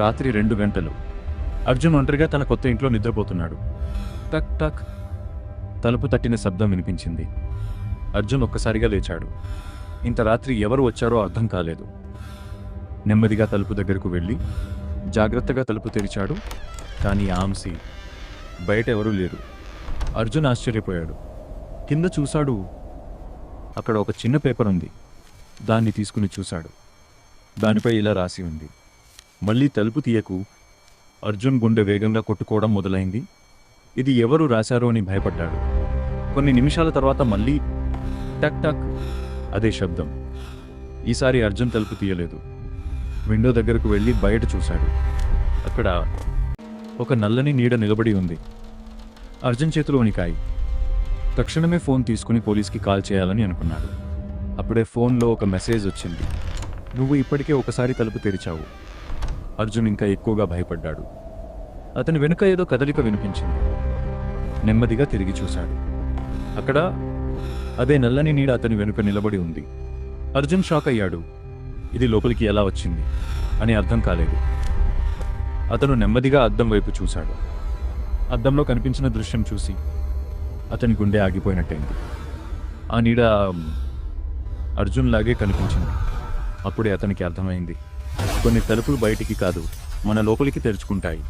రాత్రి 2 గంటలు. అర్జున్ ఒంటరిగా తన కొత్త ఇంట్లో నిద్రపోతున్నాడు. టక్ టక్ తలుపు తట్టిన శబ్దం వినిపించింది. అర్జున్ ఒక్కసారిగా లేచాడు. ఇంత రాత్రి ఎవరు వచ్చారో అర్థం కాలేదు. నెమ్మదిగా తలుపు దగ్గరకు వెళ్ళి జాగ్రత్తగా తలుపు తెరిచాడు. కానీ ఆంసి బయట ఎవరూ లేరు. అర్జున్ ఆశ్చర్యపోయాడు. కింద చూశాడు. అక్కడ ఒక చిన్న పేపర్ ఉంది. దాన్ని తీసుకుని చూశాడు. దానిపై ఇలా రాసి ఉంది: మళ్ళీ తలుపు తీయకు. అర్జున్ గుండె వేగంగా కొట్టుకోవడం మొదలైంది. ఇది ఎవరు రాశారో అని భయపడ్డాడు. కొన్ని నిమిషాల తర్వాత మళ్ళీ టక్ టక్ అదే శబ్దం. ఈసారి అర్జున్ తలుపు తీయలేదు. విండో దగ్గరకు వెళ్ళి బయట చూశాడు. అక్కడ ఒక నల్లని నీడ నిలబడి ఉంది. అర్జున్ చేతిలో వణికాయి. తక్షణమే ఫోన్ తీసుకుని పోలీస్కి కాల్ చేయాలని అనుకున్నాడు. అప్పుడే ఫోన్లో ఒక మెసేజ్ వచ్చింది: నువ్వు ఇప్పటికే ఒకసారి తలుపు తెరిచావు. అర్జున్ ఇంకా ఎక్కువగా భయపడ్డాడు. అతని వెనుక ఏదో కదలిక వినిపించింది. నెమ్మదిగా తిరిగి చూశాడు. అక్కడ అదే నల్లని నీడ అతని వెనుక నిలబడి ఉంది. అర్జున్ షాక్ అయ్యాడు. ఇది లోపలికి ఎలా వచ్చింది అని అర్థం కాలేదు. అతను నెమ్మదిగా అద్దం వైపు చూశాడు. అద్దంలో కనిపించిన దృశ్యం చూసి అతని గుండె ఆగిపోయినట్టయింది. ఆ నీడ అర్జున్ లాగే కనిపించింది. అప్పుడే అతనికి అర్థమైంది, కొన్ని తలుపులు బయటికి కాదు, మన లోపలికి తెరుచుకుంటాయి.